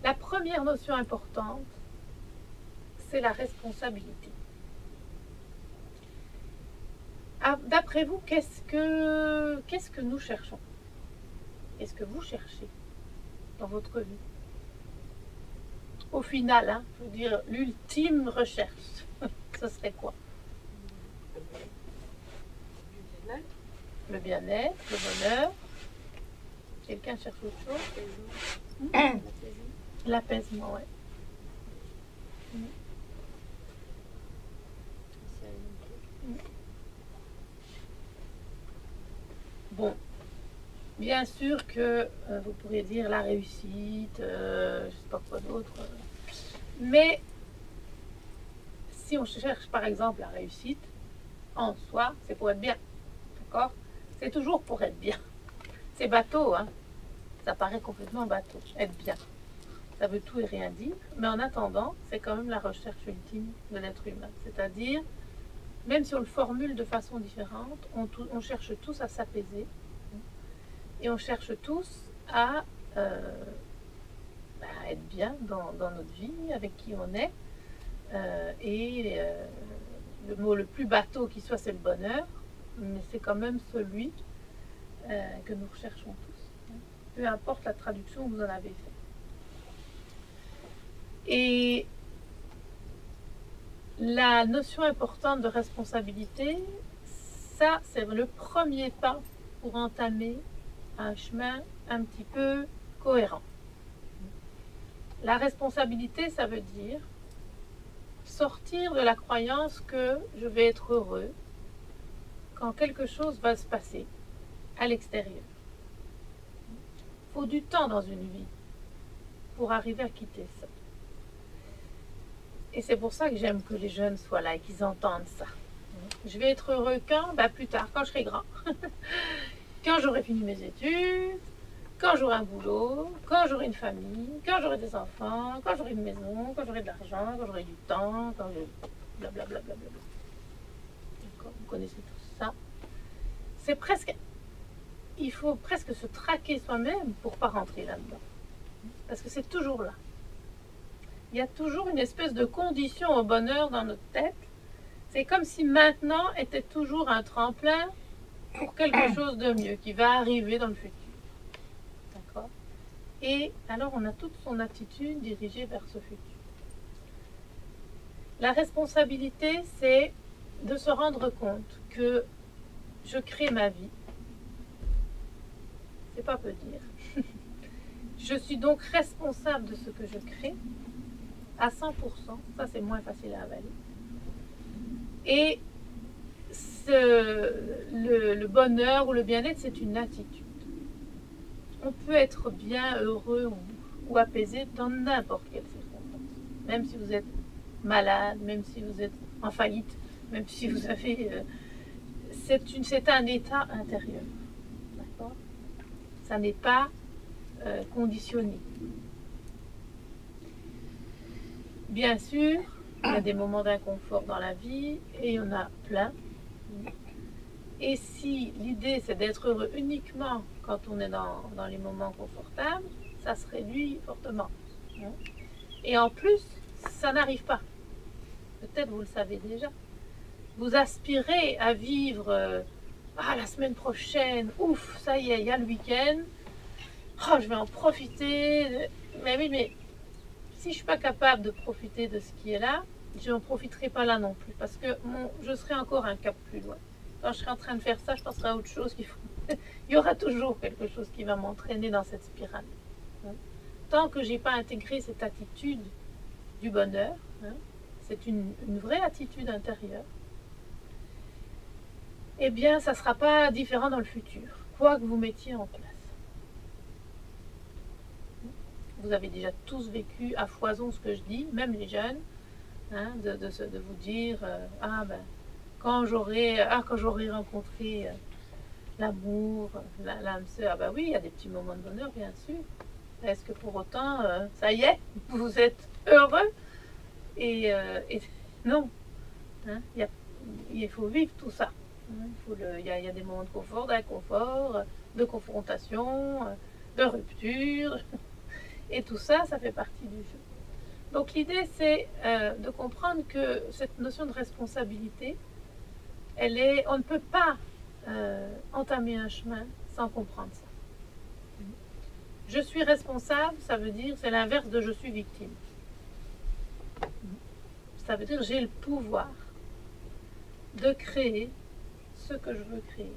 La première notion importante, c'est la responsabilité. D'après vous, qu'est-ce que nous cherchons? Qu'est-ce que vous cherchez dans votre vie? Au final, hein, je veux dire, l'ultime recherche, ce serait quoi? Le bien-être, le bonheur. Quelqu'un cherche autre chose? L'apaisement, ouais. Bon, bien sûr que vous pourriez dire la réussite, je ne sais pas quoi d'autre, mais si on cherche par exemple la réussite, en soi, c'est pour être bien, d'accord? C'est toujours pour être bien. C'est bateau, hein? Ça paraît complètement bateau, être bien. Ça veut tout et rien dire, mais en attendant, c'est quand même la recherche ultime de l'être humain. C'est-à-dire, même si on le formule de façon différente, on cherche tous à s'apaiser et on cherche tous à être bien dans notre vie, avec qui on est. Le mot le plus bateau qui soit, c'est le bonheur, mais c'est quand même celui que nous recherchons tous. Peu importe la traduction que vous en avez faite. Et la notion importante de responsabilité, ça, c'est le premier pas pour entamer un chemin un petit peu cohérent. La responsabilité, ça veut dire sortir de la croyance que je vais être heureux quand quelque chose va se passer à l'extérieur. Il faut du temps dans une vie pour arriver à quitter ça. Et c'est pour ça que j'aime que les jeunes soient là et qu'ils entendent ça. Je vais être heureux quand? Plus tard, quand je serai grand. Quand j'aurai fini mes études, quand j'aurai un boulot, quand j'aurai une famille, quand j'aurai des enfants, quand j'aurai une maison, quand j'aurai de l'argent, quand j'aurai du temps, quand je... blablabla. D'accord, vous connaissez tout ça. C'est presque... Il faut presque se traquer soi-même pour ne pas rentrer là-dedans. Parce que c'est toujours là. Il y a toujours une espèce de condition au bonheur dans notre tête. C'est comme si maintenant était toujours un tremplin pour quelque chose de mieux qui va arriver dans le futur. D'accord? Et alors on a toute son attitude dirigée vers ce futur. La responsabilité, c'est de se rendre compte que je crée ma vie. C'est pas peu dire. Je suis donc responsable de ce que je crée à 100%. Ça, c'est moins facile à avaler. Et le bonheur ou le bien-être, c'est une attitude. On peut être bien, heureux ou apaisé dans n'importe quelle circonstance. Même si vous êtes malade, même si vous êtes en faillite, même si vous avez... c'est un état intérieur. D'accord? Ça n'est pas conditionné. Bien sûr, il y a des moments d'inconfort dans la vie et il y en a plein. Et si l'idée c'est d'être heureux uniquement quand on est dans les moments confortables, ça se réduit fortement. Et en plus, ça n'arrive pas. Peut-être vous le savez déjà. Vous aspirez à vivre la semaine prochaine, ouf, ça y est, il y a le week-end. Oh, je vais en profiter. Mais oui, mais si je suis pas capable de profiter de ce qui est là, je n'en profiterai pas là non plus. Parce que je serai encore un cap plus loin. Quand je serai en train de faire ça, je penserai à autre chose qu'il faut. Il y aura toujours quelque chose qui va m'entraîner dans cette spirale. Tant que j'ai pas intégré cette attitude du bonheur, c'est une vraie attitude intérieure, eh bien, ça ne sera pas différent dans le futur, quoi que vous mettiez en place. Vous avez déjà tous vécu à foison ce que je dis, même les jeunes, de vous dire quand j'aurai rencontré l'amour, l'âme sœur, oui, il y a des petits moments de bonheur, bien sûr. Est-ce que pour autant, ça y est, vous êtes heureux? Et non, il faut vivre tout ça. Il y a des moments de confort, d'inconfort, de confrontation, de rupture. Et tout ça, ça fait partie du jeu. Donc l'idée, c'est de comprendre que cette notion de responsabilité, on ne peut pas entamer un chemin sans comprendre ça. Je suis responsable, ça veut dire, c'est l'inverse de je suis victime. Ça veut dire j'ai le pouvoir de créer ce que je veux créer.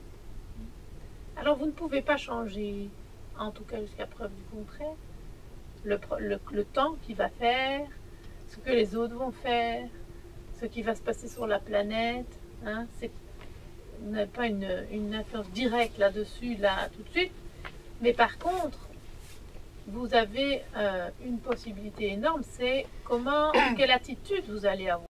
Alors vous ne pouvez pas changer, en tout cas jusqu'à preuve du contraire, le temps qu'il va faire, ce que les autres vont faire, ce qui va se passer sur la planète. Hein, vous n'avez pas une influence directe là-dessus, là, tout de suite. Mais par contre, vous avez une possibilité énorme, c'est quelle attitude vous allez avoir.